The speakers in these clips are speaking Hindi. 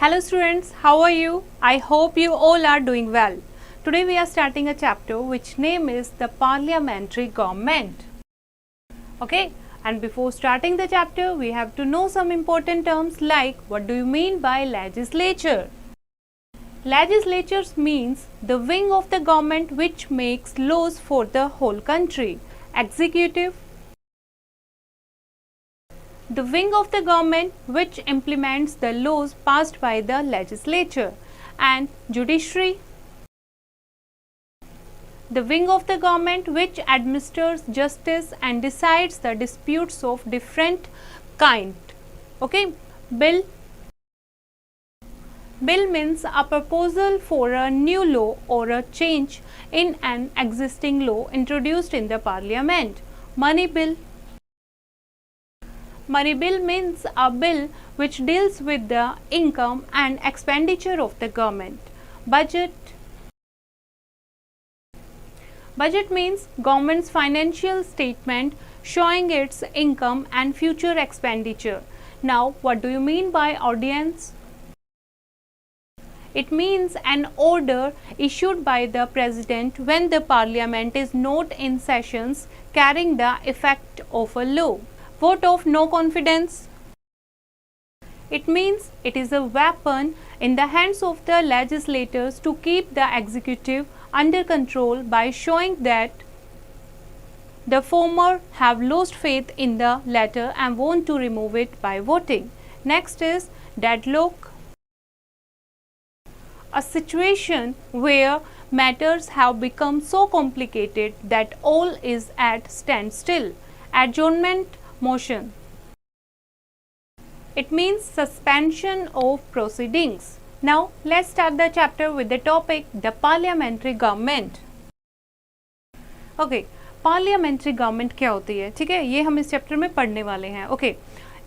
Hello students, how are you? I hope you all are doing well. Today we are starting a chapter which name is the parliamentary government. Okay, and before starting the chapter we have to know some important terms like what do you mean by legislature? Legislature means the wing of the government which makes laws for the whole country. Executive, the wing of the government which implements the laws passed by the legislature. And judiciary, the wing of the government which administers justice and decides the disputes of different kind. Okay, bill means a proposal for a new law or a change in an existing law introduced in the parliament. Money bill means a bill which deals with the income and expenditure of the government. Budget means government's financial statement showing its income and future expenditure. Now, what do you mean by ordinance? It means an order issued by the president when the parliament is not in sessions carrying the effect of a law. Vote of no confidence. It means it is a weapon in the hands of the legislators to keep the executive under control by showing that the former have lost faith in the latter and want to remove it by voting. Next is deadlock, a situation where matters have become so complicated that all is at standstill. Adjournment motion. It means suspension of proceedings. Now let's start the chapter with the topic the parliamentary government. Okay, parliamentary government क्या होती है? ठीक है, ये हम इस चैप्टर में पढ़ने वाले हैं. Okay,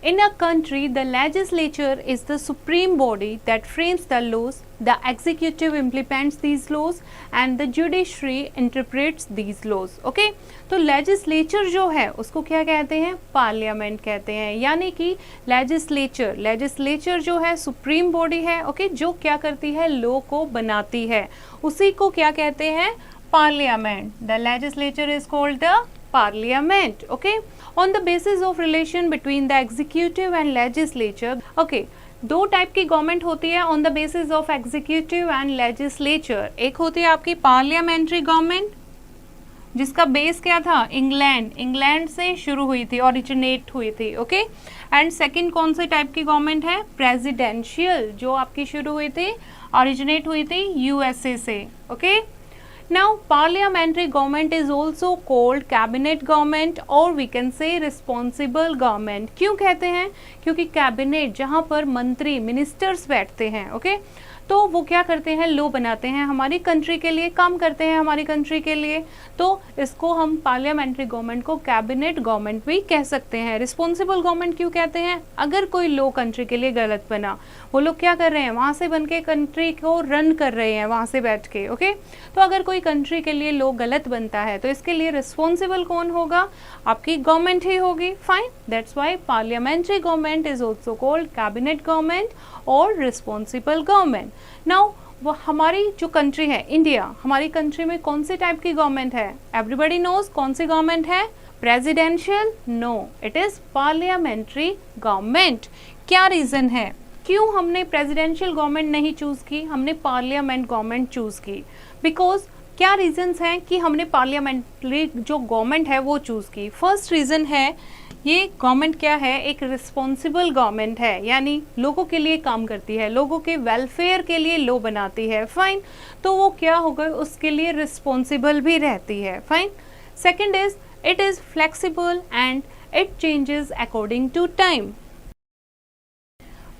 in a country the legislature is the supreme body that frames the laws, the executive implements these laws and the judiciary interprets these laws. Okay, तो legislature जो है उसको क्या कहते हैं? पार्लियामेंट कहते हैं. यानी कि legislature जो है सुप्रीम बॉडी है. okay, जो क्या करती है? लॉ को बनाती है. उसी को क्या कहते हैं? Parliament. The legislature is called the parliament. Okay, on the basis of relation between the executive and legislature. Okay, दो टाइप की गवर्नमेंट होती है on the basis of executive and legislature. एक होती है आपकी पार्लियामेंट्री गवर्नमेंट जिसका बेस क्या था? इंग्लैंड से शुरू हुई थी, ओरिजिनेट हुई थी. ओके, एंड सेकंड कौन से टाइप की गवर्नमेंट है? प्रेसिडेंशियल, जो आपकी शुरू हुई थी, ओरिजिनेट हुई थी यूएसए से. Okay, now parliamentary government is also called cabinet government or we can say responsible government. क्यों कहते हैं? क्योंकि कैबिनेट जहाँ पर मंत्री मिनिस्टर्स बैठते हैं. ओके, तो वो क्या करते हैं? लॉ बनाते हैं, हमारी कंट्री के लिए काम करते हैं, हमारी कंट्री के लिए. तो इसको हम पार्लियामेंट्री गवर्नमेंट को कैबिनेट गवर्नमेंट भी कह सकते हैं. रिस्पॉन्सिबल गवर्नमेंट क्यों कहते हैं? अगर कोई लॉ कंट्री के लिए गलत बना, वो लोग क्या कर रहे हैं? वहाँ से बन के कंट्री को रन कर रहे हैं वहाँ से बैठ के. ओके, तो अगर कोई कंट्री के लिए लॉ गलत बनता है तो इसके लिए रिस्पॉन्सिबल कौन होगा? आपकी गवर्नमेंट ही होगी. Fine, that's why parliamentary government is also called cabinet government और रिस्पॉन्सिबल गवर्नमेंट. नाउ वो हमारी जो कंट्री है इंडिया, हमारी कंट्री में कौन सी टाइप की गवर्नमेंट है? एवरीबडी नोज कौन सी गवर्नमेंट है? Presidential? No, it is parliamentary government. क्या रीजन है क्यों हमने प्रेसिडेंशियल गवर्नमेंट नहीं चूज की, हमने पार्लियामेंट गवर्नमेंट चूज की? बिकॉज क्या रीजंस हैं कि हमने पार्लियामेंट्री जो गवर्नमेंट है वो चूज की? फर्स्ट रीजन है, ये गवर्नमेंट क्या है? एक रिस्पॉन्सिबल गवर्नमेंट है, यानी लोगों के लिए काम करती है, लोगों के वेलफेयर के लिए लॉ बनाती है. फाइन, तो वो क्या होगा? उसके लिए रिस्पॉन्सिबल भी रहती है. Fine. Second is it is flexible and it changes according to time.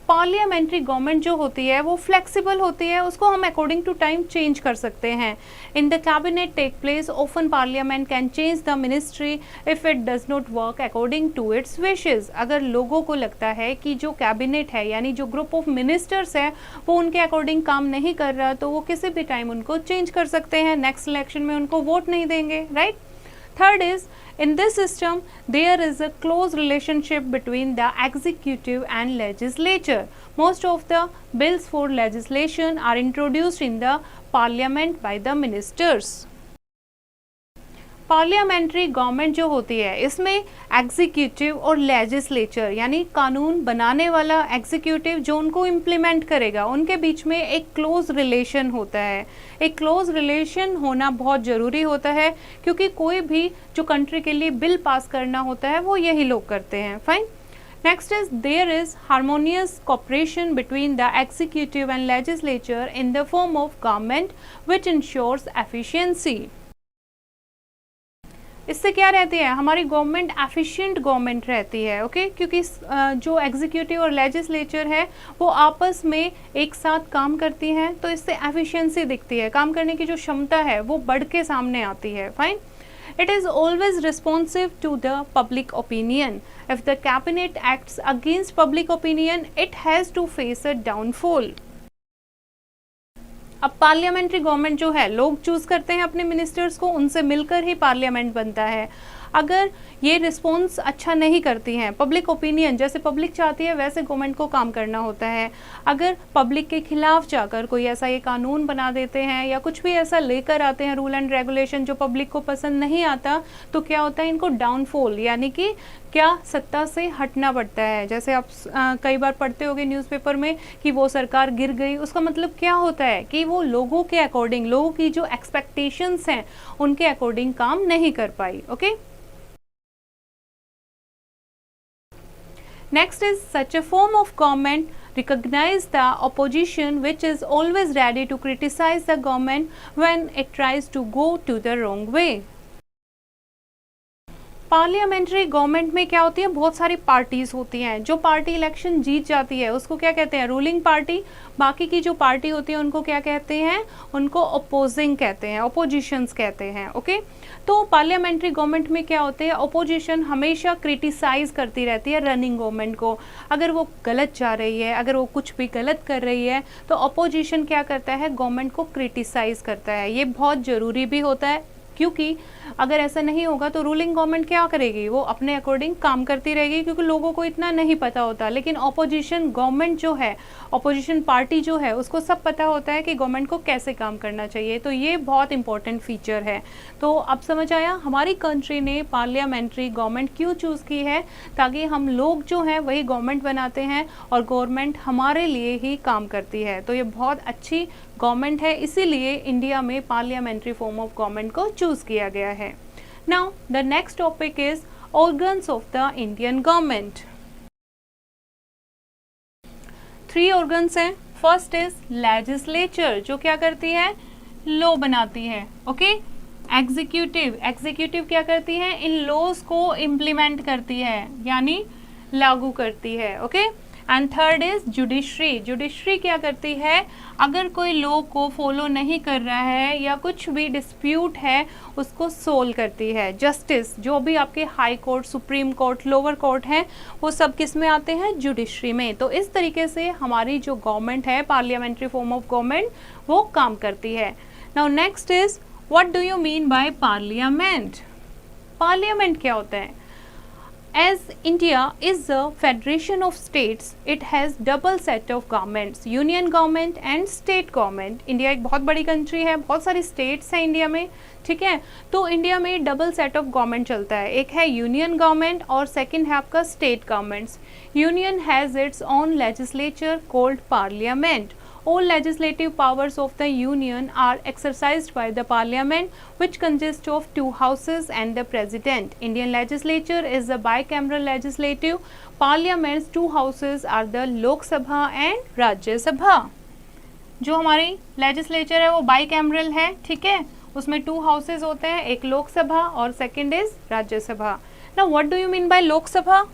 Parliamentary government जो होती है वो फ्लेक्सिबल होती है, उसको हम अकॉर्डिंग टू टाइम चेंज कर सकते हैं. In the cabinet take place often parliament can change the ministry if it does not work according to its wishes. अगर लोगों को लगता है कि जो कैबिनेट है यानी जो ग्रुप ऑफ मिनिस्टर्स है वो उनके अकॉर्डिंग काम नहीं कर रहा तो वो किसी भी टाइम उनको चेंज कर सकते हैं. नेक्स्ट इलेक्शन में उनको वोट नहीं देंगे. Right. Third is, in this system there is a close relationship between the executive and legislature. Most of the bills for legislation are introduced in the parliament by the ministers. Parliamentary government जो होती है इसमें एग्जीक्यूटिव और लेजिस्लेचर यानी कानून बनाने वाला एग्जीक्यूटिव जो उनको इम्प्लीमेंट करेगा उनके बीच में एक क्लोज रिलेशन होता है। एक क्लोज रिलेशन होना बहुत ज़रूरी होता है क्योंकि कोई भी जो कंट्री के लिए बिल पास करना होता है वो यही लोग करते हैं। Fine. Next is, there is harmonious cooperation between the executive and legislature in the form of government which ensures efficiency. इससे क्या रहती है, हमारी गवर्नमेंट एफिशिएंट गवर्नमेंट रहती है। ओके क्योंकि जो एग्जीक्यूटिव और लेजिस्लेचर है वो आपस में एक साथ काम करती हैं तो इससे एफिशिएंसी दिखती है, काम करने की जो क्षमता है वो बढ़ के सामने आती है। Fine. It is always responsive to the public opinion. If the cabinet acts against public opinion, it has to face a downfall. अब पार्लियामेंट्री गवर्नमेंट जो है लोग चूज करते हैं अपने मिनिस्टर्स को, उनसे मिलकर ही पार्लियामेंट बनता है। अगर ये रिस्पॉन्स अच्छा नहीं करती हैं, पब्लिक ओपिनियन जैसे पब्लिक चाहती है वैसे गवर्नमेंट को काम करना होता है। अगर पब्लिक के खिलाफ जाकर कोई ऐसा ये कानून बना देते हैं या कुछ भी ऐसा लेकर आते हैं रूल एंड रेगुलेशन जो पब्लिक को पसंद नहीं आता तो क्या होता है, इनको डाउनफॉल यानी कि क्या सत्ता से हटना पड़ता है। जैसे आप कई बार पढ़ते होंगे न्यूज़पेपर में कि वो सरकार गिर गई, उसका मतलब क्या होता है कि वो लोगों के अकॉर्डिंग, लोगों की जो एक्सपेक्टेशंस हैं उनके अकॉर्डिंग काम नहीं कर पाई। Okay Next is, such a form of government recognize the opposition which is always ready to criticize the government when it tries to go to the wrong way. Parliamentary government में क्या होती है, बहुत सारी पार्टीज होती हैं। जो पार्टी इलेक्शन जीत जाती है उसको क्या कहते हैं, रूलिंग पार्टी। बाकी की जो पार्टी होती है उनको क्या कहते हैं, उनको अपोजिंग कहते हैं, अपोजिशंस कहते हैं। ओके तो पार्लियामेंट्री गवर्नमेंट में क्या होते हैं, अपोजिशन हमेशा क्रिटिसाइज करती रहती है रनिंग गवर्नमेंट को। अगर वो गलत जा रही है, अगर वो कुछ भी गलत कर रही है तो अपोजिशन क्या करता है, गवर्नमेंट को क्रिटिसाइज करता है। ये बहुत ज़रूरी भी होता है क्योंकि अगर ऐसा नहीं होगा तो रूलिंग गवर्नमेंट क्या करेगी, वो अपने अकॉर्डिंग काम करती रहेगी क्योंकि लोगों को इतना नहीं पता होता। लेकिन ऑपोजिशन गवर्नमेंट जो है, ऑपोजिशन पार्टी जो है उसको सब पता होता है कि गवर्नमेंट को कैसे काम करना चाहिए। तो ये बहुत इंपॉर्टेंट फीचर है। तो अब समझ आया हमारी कंट्री ने पार्लियामेंट्री गवर्नमेंट क्यों चूज़ की है, ताकि हम लोग जो हैं वही गवर्नमेंट बनाते हैं और गवर्नमेंट हमारे लिए ही काम करती है। तो ये बहुत अच्छी गवर्नमेंट है, इसीलिए इंडिया में पार्लियामेंट्री फॉर्म ऑफ गवर्नमेंट को चूज़ किया गया है। Now the next topic is organs of the Indian government. 3 organs हैं। फर्स्ट इज लेजिस्लेचर जो क्या करती है, लॉ बनाती है। ओके एग्जीक्यूटिव क्या करती है, इन लॉज को इम्प्लीमेंट करती है यानी लागू करती है। Okay and third is judiciary क्या करती है, अगर कोई लॉ को फॉलो नहीं कर रहा है या कुछ भी डिस्प्यूट है उसको सोल्व करती है। जस्टिस जो भी आपके high court, supreme court, lower court हैं वो सब किस में आते हैं, जुडिशरी में। तो इस तरीके से हमारी जो गवर्नमेंट है, पार्लियामेंट्री फॉर्म ऑफ गवर्नमेंट, वो काम करती है। Now next is, what do you mean by parliament. Parliament क्या होता है, As India is a federation of states, it has double set of governments, union government and state government. India एक बहुत बड़ी कंट्री है, बहुत सारी स्टेट्स हैं इंडिया में, ठीक है। तो इंडिया में डबल सेट ऑफ गवर्नमेंट चलता है, एक है यूनियन गवर्नमेंट और सेकंड है आपका state governments. Union has its own legislature called parliament. All legislative powers of the union are exercised by the parliament, which consists of 2 houses and the president. Indian legislature is a bicameral legislative. Parliament's 2 houses are the Lok Sabha and Rajya Sabha. जो हमारी लेजिस्लेचर है वो बाइकैमरल है, ठीक है, उसमें 2 हाउसेज होते हैं, एक लोक सभा और सेकंड इज राज्य सभा। Now what do you mean by लोक सभा।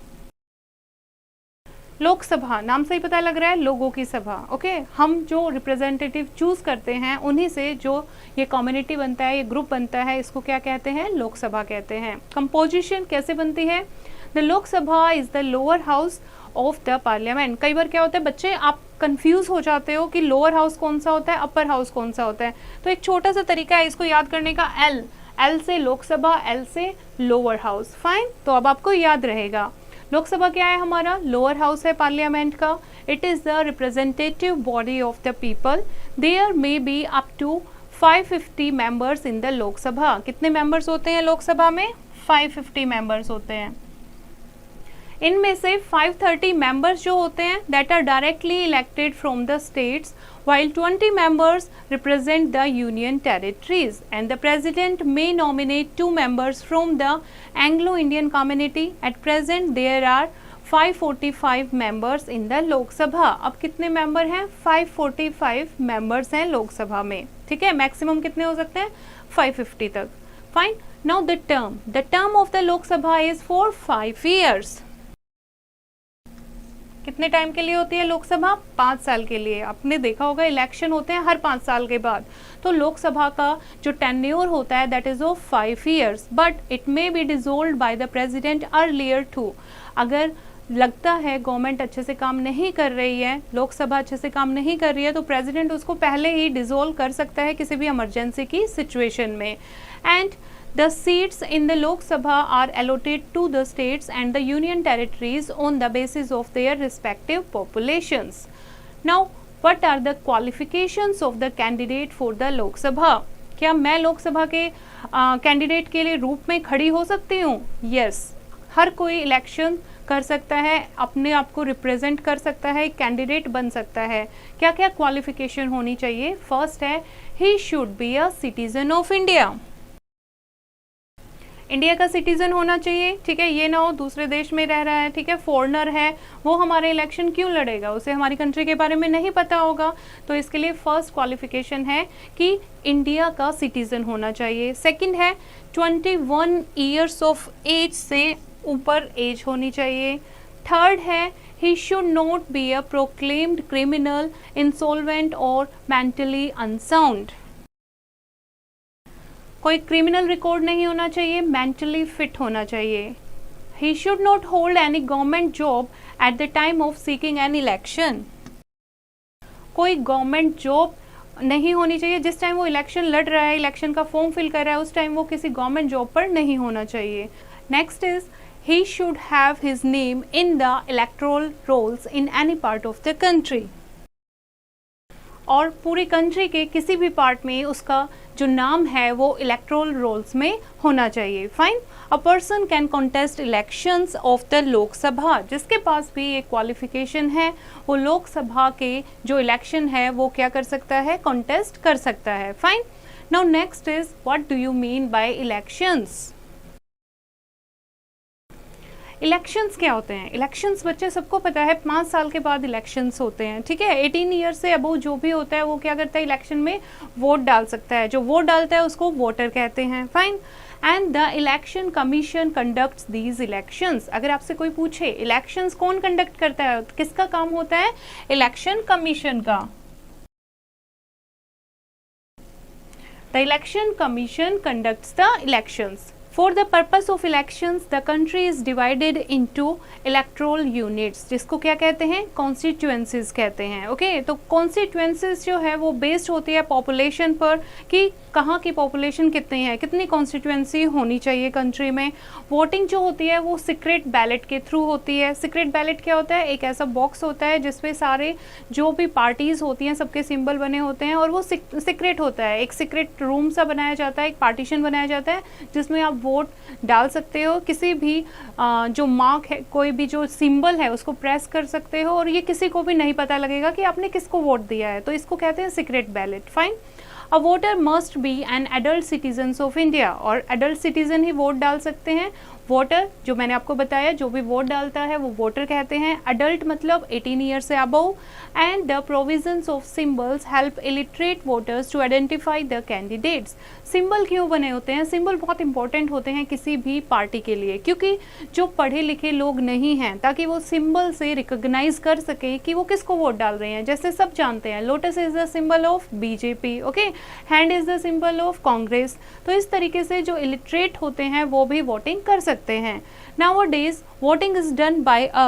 लोकसभा नाम से ही पता लग रहा है, लोगों की सभा। ओके हम जो रिप्रेजेंटेटिव चूज करते हैं उन्हीं से जो ये कम्युनिटी बनता है, ये ग्रुप बनता है, इसको क्या कहते हैं, लोकसभा कहते हैं। कंपोजिशन कैसे बनती है, the Lok Sabha is the lower house of the parliament. कई बार क्या होता है बच्चे, आप कंफ्यूज हो जाते हो कि लोअर हाउस कौन सा होता है, अपर हाउस कौन सा होता है। तो एक छोटा सा तरीका है इसको याद करने का, एल से लोकसभा, एल से लोअर हाउस। फाइन, तो अब आपको याद रहेगा लोकसभा क्या है हमारा, लोअर हाउस है पार्लियामेंट का। It is the representative body of the people. There may be up to 550 members in the Lok Sabha. कितने मेंबर्स होते हैं लोकसभा में, 550 मेंबर्स होते हैं। इनमें से 530 मेंबर्स जो होते हैं that are directly elected from the states, while 20 members represent the union territories, and the president may nominate 2 members from the Anglo-Indian community. At present there are 545 members in the Lok Sabha. अब कितने मेंबर हैं, 545 मेंबर्स हैं लोकसभा में, ठीक है। मैक्सिमम कितने हो सकते हैं, 550 तक। Fine, now the term of the Lok Sabha is for 5 years। कितने टाइम के लिए होती है लोकसभा, 5 साल के लिए। आपने देखा होगा इलेक्शन होते हैं हर 5 साल के बाद, तो लोकसभा का जो टेन्योर होता है that is of 5 years, but it may be dissolved by the president earlier too. अगर लगता है गवर्नमेंट अच्छे से काम नहीं कर रही है, लोकसभा अच्छे से काम नहीं कर रही है, तो प्रेसिडेंट उसको पहले ही डिसोल्व कर सकता है किसी भी इमरजेंसी की सिचुएशन में। And the seats in the Lok Sabha are allotted to the states and the union territories on the basis of their respective populations. Now, what are the qualifications of the candidate for the Lok Sabha? क्या मैं लोकसभा के कैंडिडेट के लिए रूप में खड़ी हो सकती हूँ? Yes, हर कोई इलेक्शन कर सकता है, अपने आप को रिप्रेजेंट कर सकता है, कैंडिडेट बन सकता है। क्या क्या क्वालिफिकेशन होनी चाहिए? फर्स्ट है, he should be a citizen of India। India का सिटीजन होना चाहिए, ठीक है। ये ना हो दूसरे देश में रह रहा है, ठीक है, फॉरेनर है, वो हमारे इलेक्शन क्यों लड़ेगा, उसे हमारी कंट्री के बारे में नहीं पता होगा। तो इसके लिए फर्स्ट क्वालिफिकेशन है कि इंडिया का सिटीजन होना चाहिए। सेकंड है 21 ईयर्स ऑफ एज से ऊपर एज होनी चाहिए। थर्ड है ही should not be a proclaimed criminal, insolvent और मेंटली अनसाउंड। कोई क्रिमिनल रिकॉर्ड नहीं होना चाहिए, मेंटली फिट होना चाहिए। He should not hold any government job at the time of seeking an election. कोई गवर्नमेंट जॉब नहीं होनी चाहिए जिस टाइम वो इलेक्शन लड़ रहा है, इलेक्शन का फॉर्म फिल कर रहा है, उस टाइम वो किसी गवर्नमेंट जॉब पर नहीं होना चाहिए। Next is he should have his name in the electoral rolls in any part of the country। और पूरी कंट्री के किसी भी पार्ट में उसका जो नाम है वो इलेक्टोरल रोल्स में होना चाहिए। Fine, a person can contest elections of the Lok Sabha. जिसके पास भी ये क्वालिफिकेशन है वो लोकसभा के जो इलेक्शन है वो क्या कर सकता है, कॉन्टेस्ट कर सकता है। Fine, now next is what do you mean by elections. Elections क्या होते हैं? इलेक्शंस बच्चे सबको पता है 5 साल के बाद इलेक्शंस होते हैं, ठीक है। 18 ईयर से अबव जो भी होता है वो क्या करता है, इलेक्शन में वोट डाल सकता है। जो वोट डालता है उसको वोटर कहते हैं। Fine, and the election commission conducts these elections. अगर आपसे कोई पूछे इलेक्शंस कौन कंडक्ट करता है, किसका काम होता है, इलेक्शन कमीशन का। The election commission conducts the elections. For the purpose of elections, the country is divided into electoral units, जिसको क्या कहते हैं, constituencies कहते हैं। ओके, तो constituencies जो है वो बेस्ड होती है पॉपुलेशन पर कि कहाँ की पॉपुलेशन कितनी है, कितनी कॉन्स्टिट्यूएंसी होनी चाहिए कंट्री में। वोटिंग जो होती है वो सीक्रेट बैलेट के थ्रू होती है। सीक्रेट बैलेट क्या होता है, एक ऐसा बॉक्स होता है जिसपे सारे जो भी पार्टीज होती हैं सबके सिंबल बने होते हैं और वो सीक्रेट होता है। एक सीक्रेट रूम सा बनाया जाता है, एक पार्टीशन बनाया जाता है जिसमें आप वोट डाल सकते हो। किसी भी जो मार्क है, कोई भी जो सिंबल है उसको प्रेस कर सकते हो और ये किसी को भी नहीं पता लगेगा कि आपने किसको वोट दिया है। तो इसको कहते हैं secret ballot. Fine, a voter must be an adult citizen of India, और एडल्ट सिटीजन ही वोट डाल सकते हैं। वोटर जो मैंने आपको बताया, जो भी वोट डालता है वो वोटर कहते हैं। अडल्ट मतलब 18 ईयर से above. And the provisions of symbols help illiterate voters to identify the candidates. Symbol क्यों बने होते हैं? सिंबल बहुत इंपॉर्टेंट होते हैं किसी भी पार्टी के लिए, क्योंकि जो पढ़े लिखे लोग नहीं हैं ताकि वो सिंबल से रिकॉग्नाइज कर सके कि वो किसको वोट डाल रहे हैं। जैसे सब जानते हैं lotus is the symbol of BJP, okay, hand is the symbol of Congress. तो इस तरीके से जो इलिटरेट होते हैं वो भी वोटिंग कर सकते हैं। Nowadays voting is done by a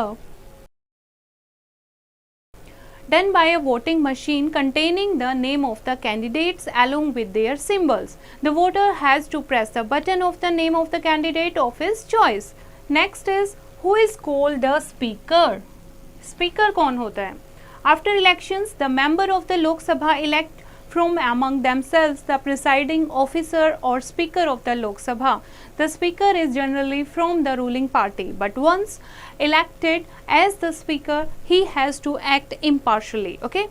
done by a voting machine containing the name of the candidates along with their symbols. The voter has to press the button of the name of the candidate of his choice. Next is who is called the speaker. Speaker कौन होता है? After elections, the member of the Lok Sabha elect from among themselves the presiding officer or speaker of the Lok Sabha. The speaker is generally from the ruling party, but once elected as the speaker, he has to act impartially. Okay?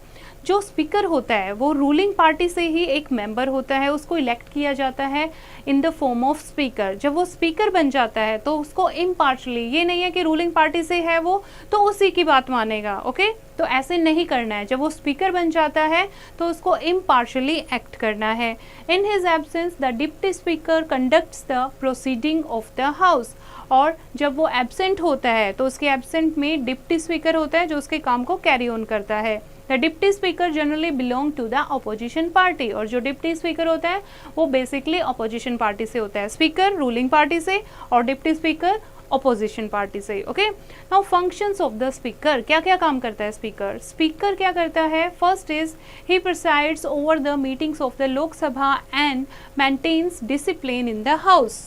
जो स्पीकर होता है वो रूलिंग पार्टी से ही एक मेंबर होता है, उसको इलेक्ट किया जाता है in the form of speaker. जब वो स्पीकर बन जाता है तो उसको इम्पार्शली, ये नहीं है कि रूलिंग पार्टी से है वो तो उसी की बात मानेगा. ओके तो ऐसे नहीं करना है. जब वो स्पीकर बन जाता है तो उसको इम्पार्शली एक्ट करना है. In his absence the deputy speaker conducts the proceeding of the house. और जब वो एब्सेंट होता है तो उसके एब्सेंट में डिप्टी स्पीकर होता है जो उसके काम को कैरी ऑन करता है. The deputy speaker generally belong to the opposition party. और जो डिप्टी स्पीकर होता है वो बेसिकली अपोजिशन पार्टी से होता है. स्पीकर रूलिंग पार्टी से और डिप्टी स्पीकर अपोजिशन पार्टी से. Okay now functions of the speaker, क्या क्या काम करता है स्पीकर. स्पीकर क्या करता है? First is he presides over the meetings of the Lok Sabha and maintains discipline in the house.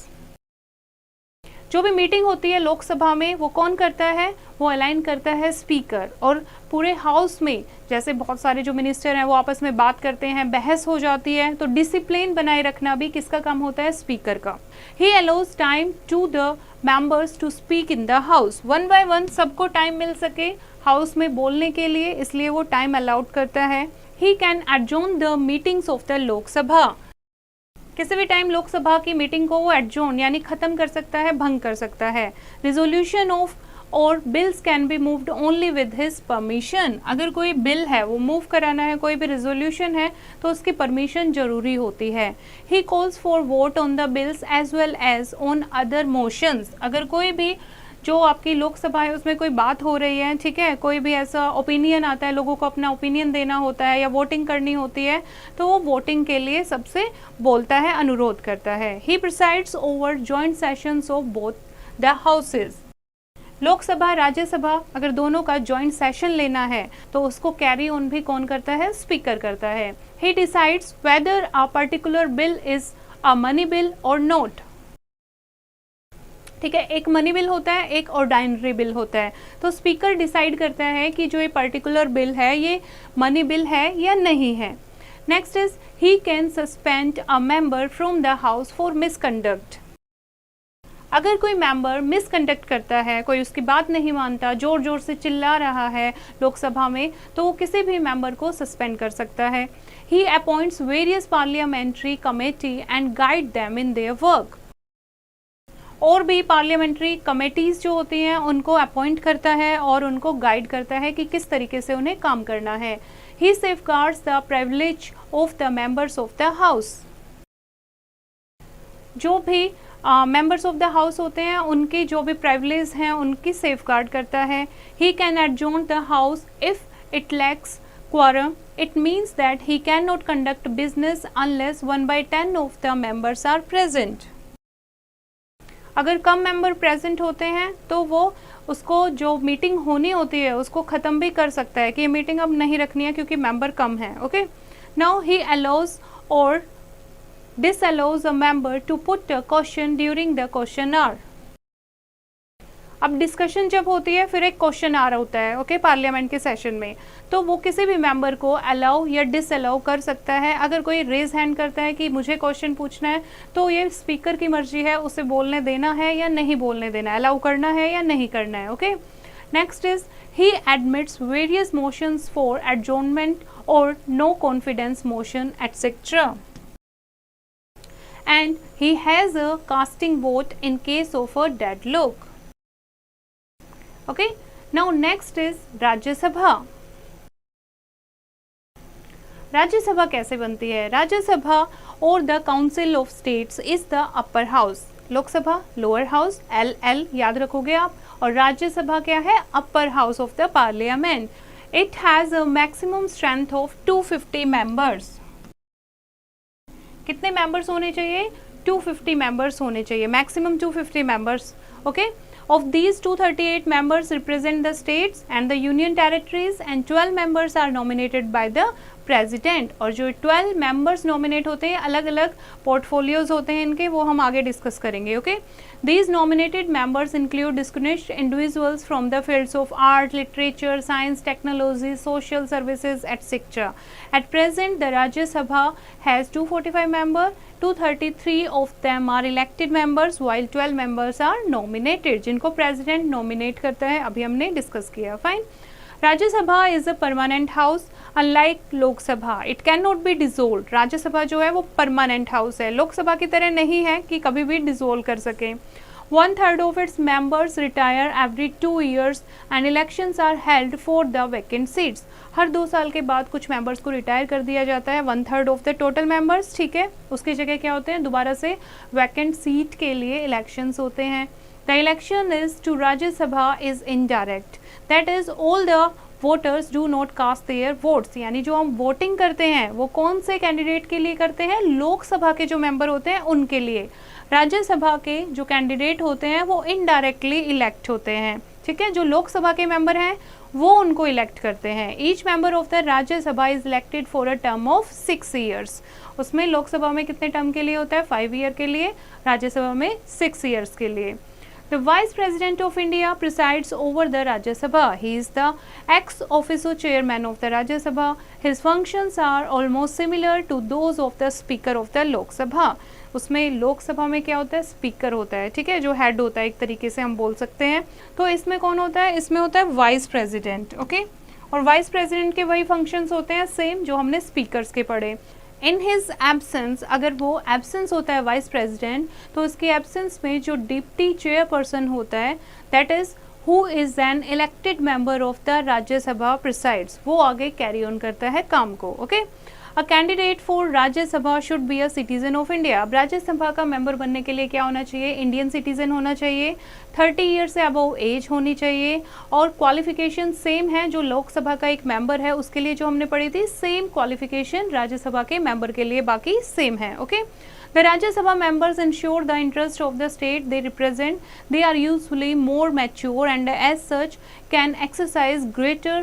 जो भी मीटिंग होती है लोकसभा में वो कौन करता है? वो अलाइन करता है स्पीकर. और पूरे हाउस में जैसे बहुत सारे जो मिनिस्टर हैं वो आपस में बात करते हैं, बहस हो जाती है, तो डिसिप्लिन बनाए रखना भी किसका काम होता है? स्पीकर का. He allows time to the members to speak in the house. One by one सबको टाइम मिल सके हाउस में बोलने के लिए, इसलिए वो टाइम अलाउड करता है. He can adjourn the meetings of the Lok Sabha. किसी भी टाइम लोकसभा की मीटिंग को वो एडजॉर्न यानी खत्म कर सकता है, भंग कर सकता है. रिजोल्यूशन ऑफ और bills can be moved only with his permission. अगर कोई बिल है वो मूव कराना है, कोई भी रिजोल्यूशन है तो उसकी परमिशन जरूरी होती है. He calls for vote on the bills as well as on other motions. अगर कोई भी जो आपकी लोकसभा है उसमें कोई बात हो रही है, ठीक है, कोई भी ऐसा ओपिनियन आता है, लोगों को अपना ओपिनियन देना होता है या वोटिंग करनी होती है तो वो वोटिंग के लिए सबसे बोलता है, अनुरोध करता है. He presides over joint sessions of both the houses. Lok Sabha Rajya Sabha अगर दोनों का जॉइंट सेशन लेना है तो उसको कैरी ऑन भी कौन करता है? स्पीकर करता है. He decides whether a particular bill is a money bill और नॉट. ठीक है, एक मनी बिल होता है, एक ऑर्डिनरी बिल होता है. तो स्पीकर डिसाइड करता है कि जो ये पर्टिकुलर बिल है ये मनी बिल है या नहीं है. Next is he can suspend a member from the house for misconduct. अगर कोई मेंबर मिसकंडक्ट करता है, कोई उसकी बात नहीं मानता, जोर जोर से चिल्ला रहा है लोकसभा में, तो वो किसी भी मेंबर को सस्पेंड कर सकता है. He appoints various parliamentary committee and guide them in their work. और भी पार्लियामेंट्री कमेटीज जो होती हैं उनको अपॉइंट करता है और उनको गाइड करता है कि किस तरीके से उन्हें काम करना है. He safeguards the privilege of the members of the house. जो भी मेंबर्स ऑफ द हाउस होते हैं उनकी जो भी प्रिविलेज हैं उनकी सेफगार्ड करता है. He can adjourn the house if it lacks quorum. It means that he cannot conduct business unless 1/10 of the members are present. अगर कम मेंबर प्रेजेंट होते हैं तो वो उसको जो मीटिंग होनी होती है उसको ख़त्म भी कर सकता है कि ये मीटिंग अब नहीं रखनी है क्योंकि मेंबर कम है. ओके नाउ ही अलाउज और disallows a member to put a question during the question hour. अब डिस्कशन जब होती है फिर एक क्वेश्चन आवर होता है, ओके, पार्लियामेंट के सेशन में, तो वो किसी भी मेंबर को अलाउ या डिसअलाउ कर सकता है. अगर कोई रेज हैंड करता है कि मुझे क्वेश्चन पूछना है तो ये स्पीकर की मर्जी है उसे बोलने देना है या नहीं बोलने देना है, अलाउ करना है या नहीं करना है. Okay next is he admits various motions for adjournment और no confidence motion etcetera. And he has a casting vote in case of a deadlock. Okay, now next is राज्य सभा. राज्य सभा कैसे बनती है? राज्य सभा और the council of states is the upper house. Lok Sabha lower house, LL याद रखोगे आप, और राज्यसभा क्या है? Upper house of the parliament. It has a maximum strength of 250 members. कितने मेंबर्स होने चाहिए? 250 मेंबर्स होने चाहिए, maximum 250 members. Okay Of these 238 members represent the states and the union territories and 12 members are nominated by the president. और जो 12 मेंबर्स नॉमिनेट होते हैं, अलग अलग पोर्टफोलियोज होते हैं इनके, वो हम आगे डिस्कस करेंगे। Okay, these nominated members include distinguished individuals from the fields of art, literature, science, technology, social services etcetera. At present the Rajya Sabha has 245 member, 233 of them are elected members while 12 members are nominated, जिनको प्रेसिडेंट नॉमिनेट करता है, अभी हमने डिस्कस किया। Fine. Rajya Sabha is a permanent house unlike Lok Sabha, it can not be dissolve. Rajya Sabha जो है वो परमानेंट हाउस है, लोकसभा की तरह नहीं है कि कभी भी डिसोल्व कर सके। 1/3 of its members retire every 2 years and elections are held for the vacant seats। हर 2 साल के बाद कुछ मेंबर्स को रिटायर कर दिया जाता है, 1/3 ऑफ द टोटल मेंबर्स, ठीक है। उसकी जगह क्या होते हैं, दोबारा से वैकेंट सीट के लिए इलेक्शंस होते हैं। The election is to Rajya Sabha is indirect, that is all the voters do not cast their votes, यानी जो हम वोटिंग करते हैं वो कौन से कैंडिडेट के लिए करते हैं, लोकसभा के जो मेंबर होते हैं उनके लिए। राज्यसभा के जो कैंडिडेट होते हैं वो इनडायरेक्टली इलेक्ट होते हैं, ठीक है। जो लोकसभा के मेंबर हैं वो उनको इलेक्ट करते हैं। Each member of the Rajya Sabha is elected for a term of 6 years। उसमें लोकसभा में कितने टर्म के लिए होता है, 5 year के लिए, राज्यसभा में 6 years के लिए। The Vice President of India presides over the Rajya Sabha. He is the ex officio chairman of the Rajya Sabha. His functions are almost similar to those of the Speaker of the Lok Sabha. उसमें लोकसभा में क्या होता है, स्पीकर होता है, ठीक है, जो हेड होता है, एक तरीके से हम बोल सकते हैं। तो इसमें कौन होता है, इसमें होता है वाइस प्रेसिडेंट, ओके। और वाइस प्रेसिडेंट के वही फंक्शंस होते हैं सेम जो हमने स्पीकर्स के पढ़े। इन हिज एब्सेंस, अगर वो एब्सेंस होता है वाइस प्रेसिडेंट, तो उसके एब्सेंस में जो डिप्टी चेयरपर्सन होता है, that is who is an elected member of the Rajya Sabha presides, वो आगे कैरी ऑन करता है काम को, okay. A candidate for Rajya Sabha should be a citizen of India. अब राज्यसभा का मेंबर बनने के लिए क्या होना चाहिए, इंडियन सिटीजन होना चाहिए, 30 ईयर से अबव एज होनी चाहिए, और क्वालिफिकेशन सेम है जो लोकसभा का एक मेंबर है उसके लिए जो हमने पढ़ी थी, सेम क्वालिफिकेशन राज्यसभा के मेंबर के लिए बाकी सेम है, okay. The Rajya Sabha members ensure the interest of the state they represent. They are usually more mature and as such can exercise greater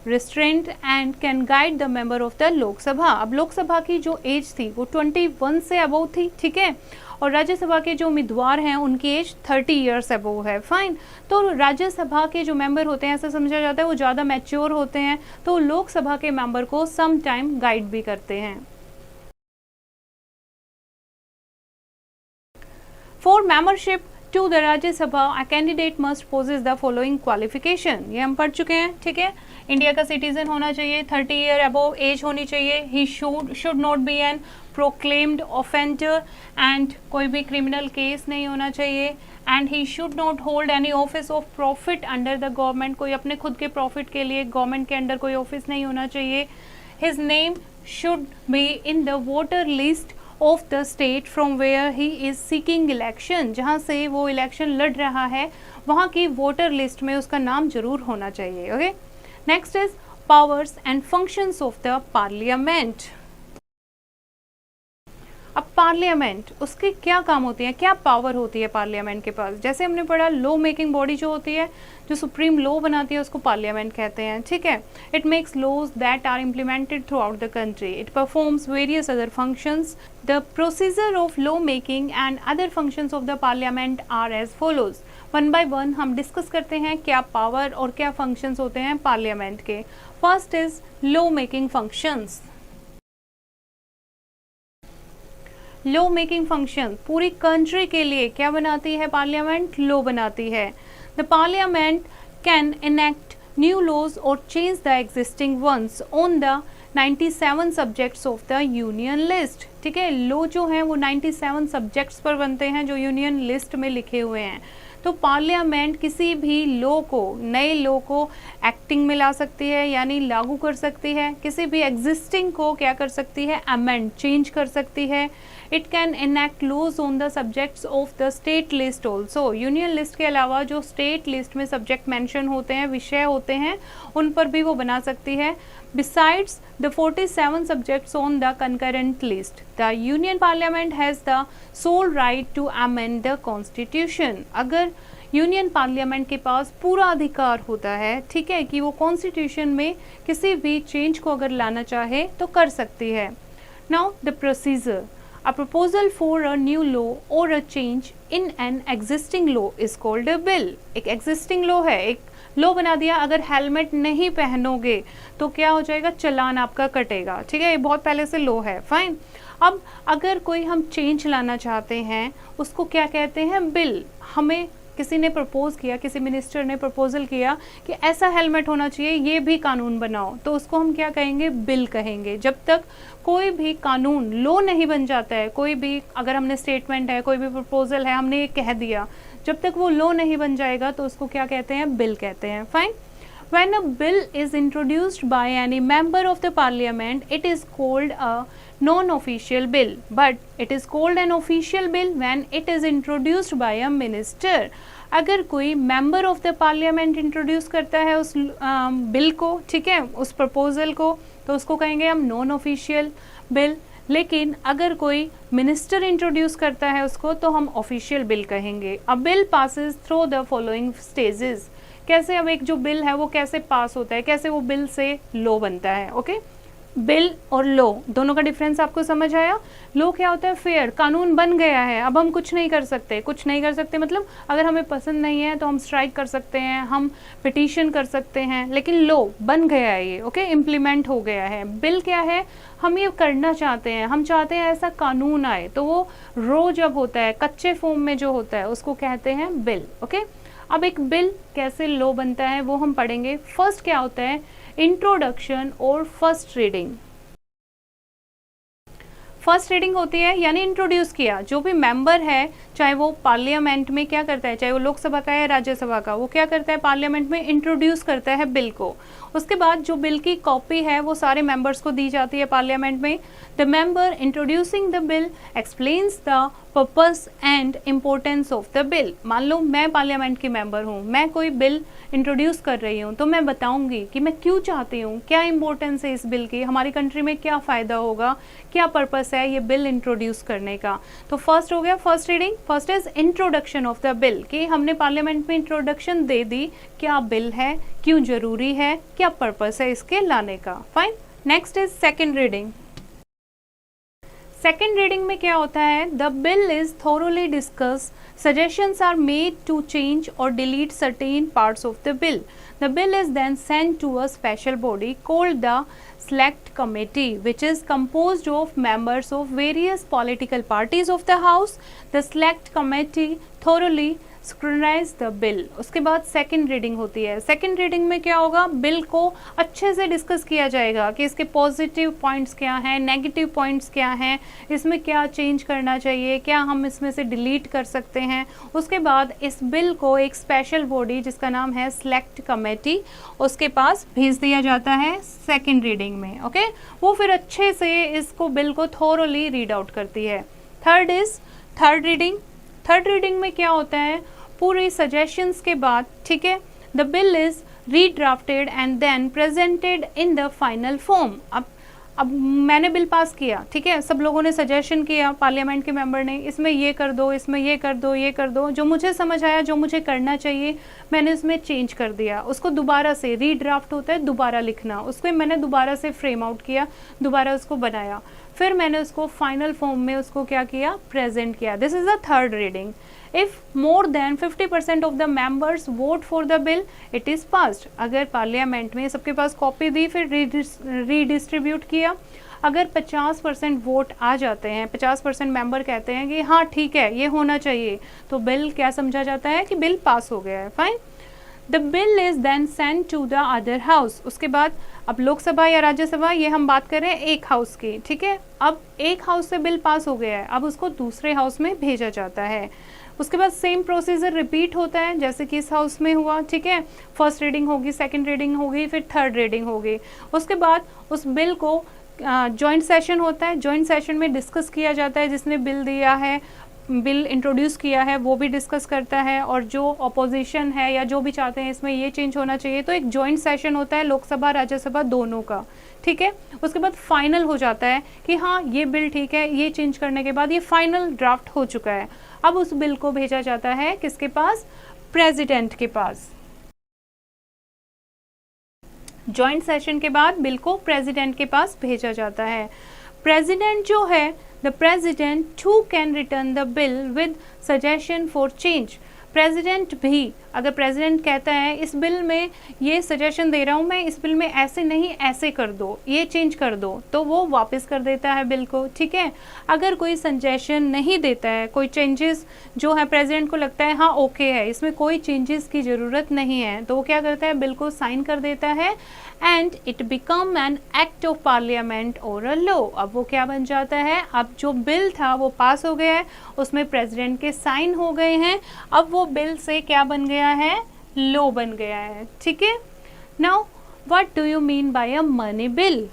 restraint and can guide the member of the Lok Sabha. अब लोकसभा की जो एज थी वो 21 से अबव थी, ठीक है, और राज्यसभा के जो उम्मीदवार हैं उनकी एज 30 ईयर्स अबव है, फाइन। तो राज्यसभा के जो मेंबर होते हैं, ऐसा समझा जाता है वो ज़्यादा मैच्योर होते हैं, तो लोकसभा के मेंबर को सम टाइम गाइड भी करते हैं। For membership to the Rajya Sabha, a candidate must possess the following qualification। ये हम पढ़ चुके हैं, ठीक है। इंडिया का सिटीजन होना चाहिए, 30 ईयर अबव एज होनी चाहिए, he should not be an proclaimed offender and कोई भी क्रिमिनल केस नहीं होना चाहिए, and he should not hold any office of profit under the government, कोई अपने खुद के प्रॉफिट के लिए गवर्नमेंट के अंडर कोई ऑफिस नहीं होना चाहिए। His name should be in the voter list of the state from where he is seeking election, जहाँ से वो इलेक्शन लड़ रहा है वहाँ की वोटर लिस्ट में उसका नाम जरूर होना चाहिए, okay. Next is powers and functions of the parliament. अब पार्लियामेंट, उसके क्या काम होते हैं, क्या पावर होती है पार्लियामेंट के पास। जैसे हमने पढ़ा, लॉ मेकिंग बॉडी जो होती है, जो सुप्रीम लॉ बनाती है, उसको पार्लियामेंट कहते हैं, ठीक है। It makes laws that are implemented throughout the country. It performs various other functions. The procedure of law making and other functions of the parliament are as follows. One by one हम डिस्कस करते हैं क्या पावर और क्या फंक्शंस होते हैं पार्लियामेंट के। First is law making functions. Law making function पूरी कंट्री के लिए क्या बनाती है पार्लियामेंट, लॉ बनाती है। The parliament can enact new laws और change the existing ones on the 97 subjects of the union list, ठीक है। लॉ जो है वो 97 सब्जेक्ट्स पर बनते हैं जो यूनियन लिस्ट में लिखे हुए हैं। तो पार्लियामेंट किसी भी लॉ को, नए लॉ को एक्टिंग में ला सकती है, यानी लागू कर सकती है। किसी भी एग्जिस्टिंग को क्या कर सकती है, अमेंड, चेंज कर सकती है। It can enact laws on the subjects of the state list also। Union list के अलावा जो स्टेट लिस्ट में सब्जेक्ट मेंशन होते हैं, विषय होते हैं, उन पर भी वो बना सकती है। Besides the 47 subjects on the concurrent list, the Union Parliament has the sole right to amend the Constitution। अगर यूनियन पार्लियामेंट के पास पूरा अधिकार होता है, ठीक है, कि वो कॉन्स्टिट्यूशन में किसी भी चेंज को अगर लाना चाहे तो कर सकती है। Now the procedure, a proposal for a new law or a change in an existing law is called a bill। एक existing law है, एक लॉ बना दिया, अगर हेलमेट नहीं पहनोगे तो क्या हो जाएगा, चालान आपका कटेगा, ठीक है, ये बहुत पहले से लॉ है, फाइन। अब अगर कोई हम चेंज लाना चाहते हैं उसको क्या कहते हैं, बिल। हमें किसी ने प्रपोज किया, किसी मिनिस्टर ने प्रपोजल किया कि ऐसा हेलमेट होना चाहिए, ये भी कानून बनाओ, तो उसको हम क्या कहेंगे, बिल कहेंगे। जब तक कोई भी कानून लॉ नहीं बन जाता है, कोई भी अगर हमने स्टेटमेंट है, कोई भी प्रपोजल है, हमने ये कह दिया, जब तक वो लॉ नहीं बन जाएगा तो उसको क्या कहते हैं, बिल कहते हैं, fine. When a bill is introduced by any member of the parliament, it is called a non-official bill, but it is called an official bill when it is introduced by a minister। अगर कोई member of the parliament introduce करता है उस बिल को, ठीक है, उस proposal को, तो उसको कहेंगे हम non-official bill। लेकिन अगर कोई मिनिस्टर इंट्रोड्यूस करता है उसको तो हम ऑफिशियल बिल कहेंगे। अ bill passes through the following stages. कैसे, अब एक जो बिल है वो कैसे पास होता है, कैसे वो बिल से लॉ बनता है, ओके। बिल और लॉ दोनों का डिफरेंस आपको समझ आया। लॉ क्या होता है, फेयर, कानून बन गया है, अब हम कुछ नहीं कर सकते। कुछ नहीं कर सकते मतलब अगर हमें पसंद नहीं है तो हम स्ट्राइक कर सकते हैं, हम पिटीशन कर सकते हैं, लेकिन लॉ बन गया है ये, ओके, इम्प्लीमेंट हो गया है। बिल क्या है, हम ये करना चाहते हैं, हम चाहते हैं ऐसा कानून आए, तो वो रो जब होता है, कच्चे फॉर्म में जो होता है उसको कहते हैं बिल, ओके। अब एक बिल कैसे लॉ बनता है वो हम पढ़ेंगे। फर्स्ट क्या होता है, इंट्रोडक्शन और फर्स्ट रीडिंग। फर्स्ट रीडिंग होती है यानी इंट्रोड्यूस किया, जो भी मेंबर है चाहे वो पार्लियामेंट में क्या करता है, चाहे वो लोकसभा का है राज्यसभा का, वो क्या करता है, पार्लियामेंट में इंट्रोड्यूस करता है बिल को। उसके बाद जो बिल की कॉपी है वो सारे मेंबर्स को दी जाती है पार्लियामेंट में। The member introducing the bill explains the purpose and importance of the bill. मान लो मैं पार्लियामेंट की मेंबर हूँ, मैं कोई बिल इंट्रोड्यूस कर रही हूँ, तो मैं बताऊंगी कि मैं क्यों चाहती हूँ, क्या इंपॉर्टेंस है इस बिल की, हमारी कंट्री में क्या फ़ायदा होगा, क्या पर्पस है ये बिल इंट्रोड्यूस करने का। तो फर्स्ट हो गया first reading. First is introduction of the bill, कि हमने पार्लियामेंट में इंट्रोडक्शन दे दी, क्या बिल है, क्यों जरूरी है, क्या पर्पस है इसके लाने का, fine. Next is second reading. Second reading में क्या होता है, the bill is thoroughly discuss, suggestions are made to change or delete certain parts of the bill. The bill is then sent to a special body called the select committee, which is composed of members of various political parties of the house. The select committee thoroughly scrutinise the bill. उसके बाद सेकंड रीडिंग होती है। सेकंड रीडिंग में क्या होगा, बिल को अच्छे से डिस्कस किया जाएगा कि इसके पॉजिटिव पॉइंट्स क्या हैं, नेगेटिव पॉइंट्स क्या हैं, इसमें क्या चेंज करना चाहिए, क्या हम इसमें से डिलीट कर सकते हैं। उसके बाद इस बिल को एक स्पेशल बॉडी जिसका नाम है सेलेक्ट कमेटी, उसके पास भेज दिया जाता है सेकंड रीडिंग में, ओके। वो फिर अच्छे से इसको बिल को थोरोली रीड आउट करती है। Third is third reading. Third reading में क्या होता है, पूरी सजेशंस के बाद, ठीक है, the bill is redrafted and then presented in the final form. अब मैंने बिल पास किया, ठीक है, सब लोगों ने सजेशन किया, पार्लियामेंट के मेंबर ने, इसमें ये कर दो, इसमें ये कर दो, ये कर दो, जो मुझे समझ आया, जो मुझे करना चाहिए मैंने उसमें चेंज कर दिया। उसको दोबारा से, रीड्राफ्ट होता है दोबारा लिखना, उसको मैंने दोबारा से फ्रेम आउट किया, दोबारा उसको बनाया, फिर मैंने उसको फाइनल फॉर्म में उसको क्या किया, प्रेजेंट किया। This is the third reading. If more than 50% of the members vote for the bill, it is passed। अगर पार्लियामेंट में सबके पास कॉपी दी, फिर रीडिस्ट्रीब्यूट किया, अगर 50% वोट आ जाते हैं, 50% मेंबर कहते हैं कि हाँ ठीक है ये होना चाहिए, तो बिल क्या समझा जाता है कि बिल पास हो गया है, fine. The bill is then send to the other house. उसके बाद अब लोकसभा या राज्यसभा, ये हम बात कर रहे हैं एक हाउस की, ठीक है। अब एक हाउस से बिल पास हो गया है, अब उसको दूसरे हाउस में भेजा जाता है। उसके बाद सेम प्रोसीजर रिपीट होता है जैसे कि इस हाउस में हुआ, ठीक है। फर्स्ट रीडिंग होगी, सेकंड रीडिंग होगी, फिर थर्ड रीडिंग होगी। उसके बाद उस बिल को जॉइंट सेशन होता है, जॉइंट सेशन में डिस्कस किया जाता है, जिसने बिल दिया है, बिल इंट्रोड्यूस किया है, वो भी डिस्कस करता है, और जो ऑपोजिशन है या जो भी चाहते हैं इसमें ये चेंज होना चाहिए, तो एक जॉइंट सेशन होता है लोकसभा राज्यसभा दोनों का, ठीक है। उसके बाद फाइनल हो जाता है कि हाँ ये बिल ठीक है, ये चेंज करने के बाद ये फाइनल ड्राफ्ट हो चुका है। अब उस बिल को भेजा जाता है किसके पास, प्रेसिडेंट के पास। जॉइंट सेशन के बाद बिल को प्रेसिडेंट के पास भेजा जाता है। प्रेसिडेंट जो है, the president too can return the bill with suggestion for change. President भी, अगर प्रेसिडेंट कहता है इस बिल में ये सजेशन दे रहा हूँ मैं, इस बिल में ऐसे नहीं ऐसे कर दो, ये चेंज कर दो, तो वो वापस कर देता है बिल को, ठीक है। अगर कोई सजेशन नहीं देता है, कोई चेंजेस जो है प्रेसिडेंट को लगता है हाँ ओके है, इसमें कोई चेंजेस की ज़रूरत नहीं है, तो वो क्या करता है, बिल को साइन कर देता है and it become an act of parliament और अ लॉ। अब वो क्या बन जाता है, अब जो बिल था वो पास हो गया है, उसमें प्रेसिडेंट के साइन हो गए हैं, अब वो बिल से क्या बन गया है, लॉ बन गया है, ठीक है। Now what do you mean by a money bill.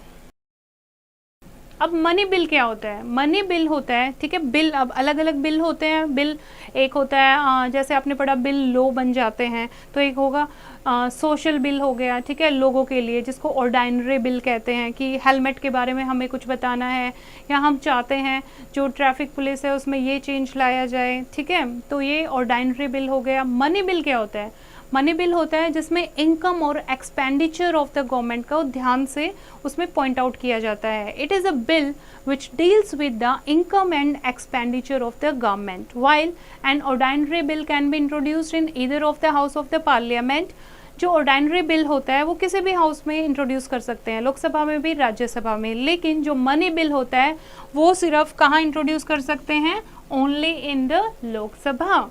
अब मनी बिल क्या होता है, मनी बिल होता है, ठीक है, बिल अब अलग अलग बिल होते हैं। बिल एक होता है जैसे आपने पढ़ा बिल लॉ बन जाते हैं, तो एक होगा सोशल बिल हो गया, ठीक है, लोगों के लिए, जिसको ऑर्डिनरी बिल कहते हैं कि हेलमेट के बारे में हमें कुछ बताना है या हम चाहते हैं जो ट्रैफिक पुलिस है उसमें ये चेंज लाया जाए, ठीक है, तो ये ऑर्डिनरी बिल हो गया। मनी बिल क्या होता है, मनी बिल होता है जिसमें इनकम और एक्सपेंडिचर ऑफ द गवर्नमेंट का ध्यान से उसमें पॉइंट आउट किया जाता है। It is a bill which deals with the income and expenditure of the government, while an ordinary bill can be introduced in either of the house of the parliament। जो ऑर्डिनरी बिल होता है वो किसी भी हाउस में इंट्रोड्यूस कर सकते हैं, लोकसभा में भी, राज्यसभा में, लेकिन जो मनी बिल होता है वो सिर्फ कहाँ इंट्रोड्यूस कर सकते हैं, only in the Lok Sabha.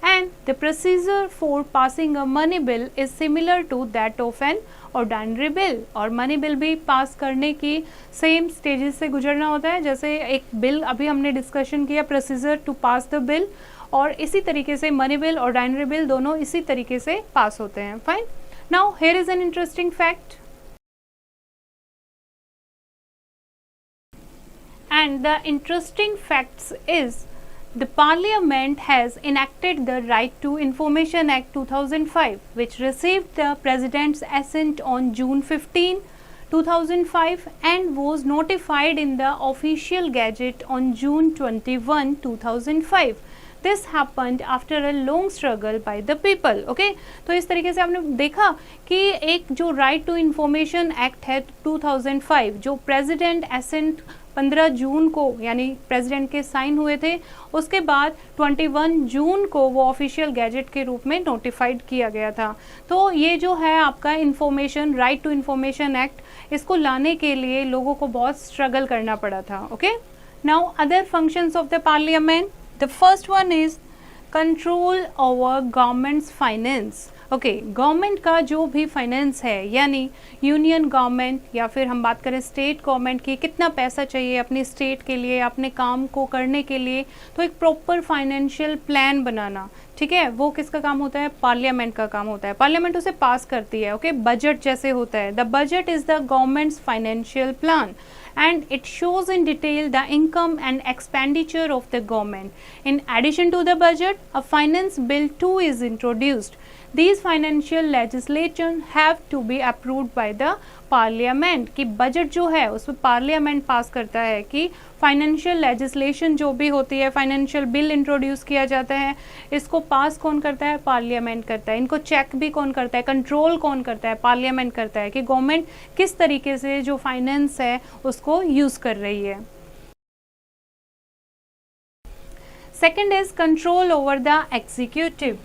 And the procedure for passing a money bill is similar to that of an ordinary bill। और मनी बिल भी पास करने की सेम स्टेजेस से गुजरना होता है, जैसे एक बिल अभी हमने डिस्कशन किया, procedure to pass the bill, और इसी तरीके से मनी बिल, ऑर्डिनरी बिल दोनों इसी तरीके से पास होते हैं। Fine. Now here is an interesting fact, and the interesting facts is the Parliament has enacted the Right to Information Act 2005, which received the President's assent on June 15, 2005 and was notified in the official gazette on June 21, 2005। This happened after a long struggle by the people। okay? तो इस तरीके से आपने देखा कि एक जो राइट टू इंफॉर्मेशन एक्ट है 2005, जो प्रेसिडेंट एसेंट 15 जून को यानी प्रेसिडेंट के साइन हुए थे, उसके बाद 21 जून को वो ऑफिशियल गैजेट के रूप में नोटिफाइड किया गया था। तो ये जो है आपका information, right to information act, इसको लाने के लिए लोगों को बहुत स्ट्रगल करना पड़ा था। Okay, now other functions of the parliament, the first one is control over governments finance. Okay, government का जो भी फाइनेंस है, यानी यूनियन गवर्नमेंट या फिर हम बात करें स्टेट गवर्नमेंट की, कितना पैसा चाहिए अपनी स्टेट के लिए, अपने काम को करने के लिए, तो एक प्रॉपर फाइनेंशियल प्लान बनाना, ठीक है, वो किसका काम होता है, पार्लियामेंट का काम होता है। पार्लियामेंट उसे पास करती है। ओके, बजट जैसे होता है, the budget is the governments financial plan and it shows in detail the income and expenditure of the government. In addition to the budget, a finance bill too is introduced. These financial legislation have to be approved by the parliament। कि बजट जो है उसमें पार्लियामेंट पास करता है कि फाइनेंशियल लेजिस्लेशन जो भी होती है, फाइनेंशियल बिल इंट्रोड्यूस किया जाता है, इसको पास कौन करता है, पार्लियामेंट करता है। इनको चेक भी कौन करता है, कंट्रोल कौन करता है, पार्लियामेंट करता है कि गवर्नमेंट किस तरीके से जो फाइनेंस है उसको यूज कर रही है। Second is control over the executive.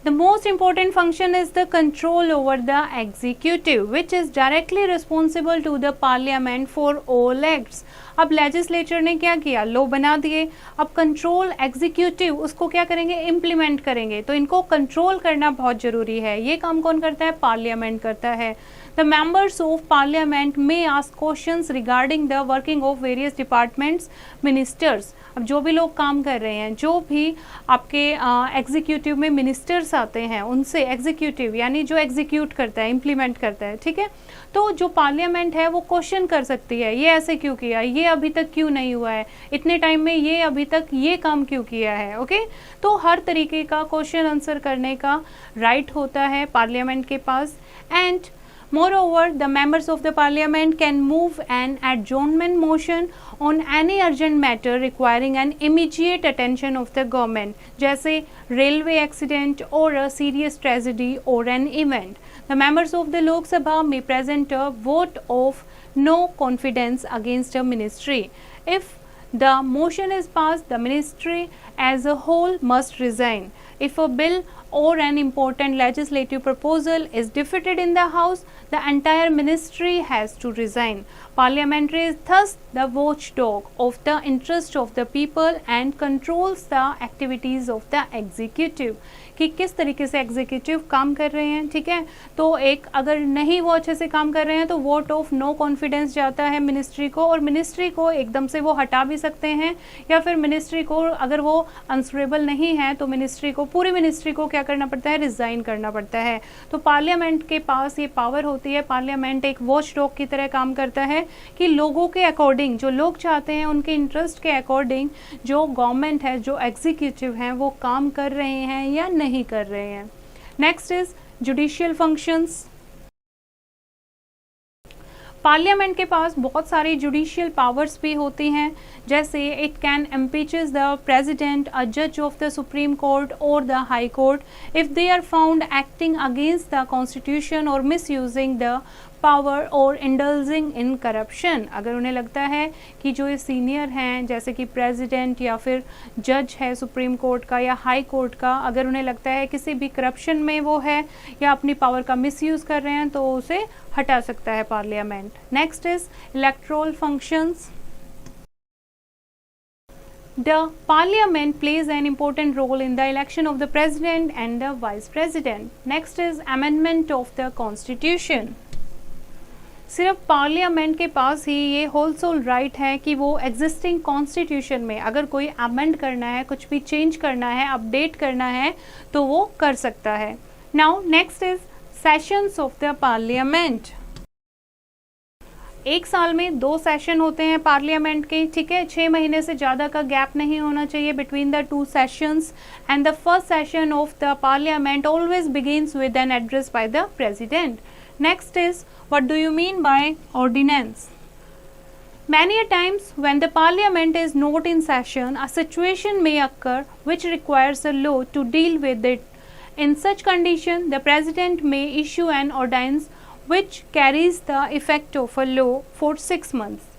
The most important function is the control over the executive, which is directly responsible to the parliament for all acts। अब लेजिस्लेचर ने क्या किया, लॉ बना दिए, अब कंट्रोल एग्जीक्यूटिव उसको क्या करेंगे, इम्प्लीमेंट करेंगे। तो इनको कंट्रोल करना बहुत जरूरी है। ये काम कौन करता है, पार्लियामेंट करता है। The members of parliament may ask questions regarding the working of various departments, ministers। अब जो भी लोग काम कर रहे हैं, जो भी आपके एग्जीक्यूटिव में मिनिस्टर्स आते हैं, उनसे एग्जीक्यूटिव यानी जो एग्जीक्यूट करता है, इम्प्लीमेंट करता है, ठीक है, तो जो पार्लियामेंट है वो क्वेश्चन कर सकती है, ये ऐसे क्यों किया, ये अभी तक क्यों नहीं हुआ है, इतने टाइम में ये अभी तक ये काम क्यों किया है। ओके, तो हर तरीके का क्वेश्चन आंसर करने का राइट होता है पार्लियामेंट के पास। And Moreover, the members of the parliament can move an adjournment motion on any urgent matter requiring an immediate attention of the government, जैसे railway accident or a serious tragedy or an event. The members of the Lok Sabha may present a vote of no confidence against a ministry. If the motion is passed, the ministry as a whole must resign. If a bill or an important legislative proposal is defeated in the House, the entire ministry has to resign. Parliamentary is thus the watchdog of the interest of the people and controls the activities of the executive. कि किस तरीके से एग्जीक्यूटिव काम कर रहे हैं, ठीक है। तो एक अगर नहीं वो अच्छे से काम कर रहे हैं तो वोट ऑफ नो कॉन्फिडेंस जाता है मिनिस्ट्री को, और मिनिस्ट्री को एकदम से वो हटा भी सकते हैं, या फिर मिनिस्ट्री को अगर वो आंसरेबल नहीं है तो मिनिस्ट्री को, पूरी मिनिस्ट्री को क्या करना पड़ता है, रिजाइन करना पड़ता है। तो पार्लियामेंट के पास ये पावर होती है, पार्लियामेंट एक वॉच डॉग की तरह काम करता है कि लोगों के अकॉर्डिंग, जो लोग चाहते हैं उनके इंटरेस्ट के अकॉर्डिंग जो गवर्नमेंट है, जो एग्जीक्यूटिव हैं वो काम कर रहे हैं या नहीं कर रहे हैं। Next is judicial functions. Parliament के पास बहुत सारी जुडिशियल पावर्स भी होती हैं, जैसे it can impeaches the president, a जज ऑफ द सुप्रीम कोर्ट और the high court if they are found acting against the constitution और मिसयूजिंग द पावर और इंडल्जिंग इन करप्शन। अगर उन्हें लगता है कि जो ये सीनियर हैं जैसे कि प्रेसिडेंट या फिर जज है सुप्रीम कोर्ट का या हाई कोर्ट का, अगर उन्हें लगता है किसी भी करप्शन में वो है या अपनी पावर का मिसयूज कर रहे हैं तो उसे हटा सकता है parliament. Next is electoral functions. The parliament plays an important role in the election of the president and the vice president. Next is amendment of the constitution. सिर्फ पार्लियामेंट के पास ही ये होल सोल राइट है कि वो एग्जिस्टिंग कॉन्स्टिट्यूशन में अगर कोई अमेंड करना है, कुछ भी चेंज करना है, अपडेट करना है तो वो कर सकता है। Now next is sessions of the parliament. एक साल में 2 सेशन होते हैं पार्लियामेंट के, ठीक है। 6 महीने से ज़्यादा का गैप नहीं होना चाहिए between the 2 sessions, and the first session of the parliament always begins with an address bye the president. Next is, what do you mean by ordinance? Many a times when the parliament is not in session, a situation may occur which requires a law to deal with it. In such condition, the president may issue an ordinance which carries the effect of a law for 6 months.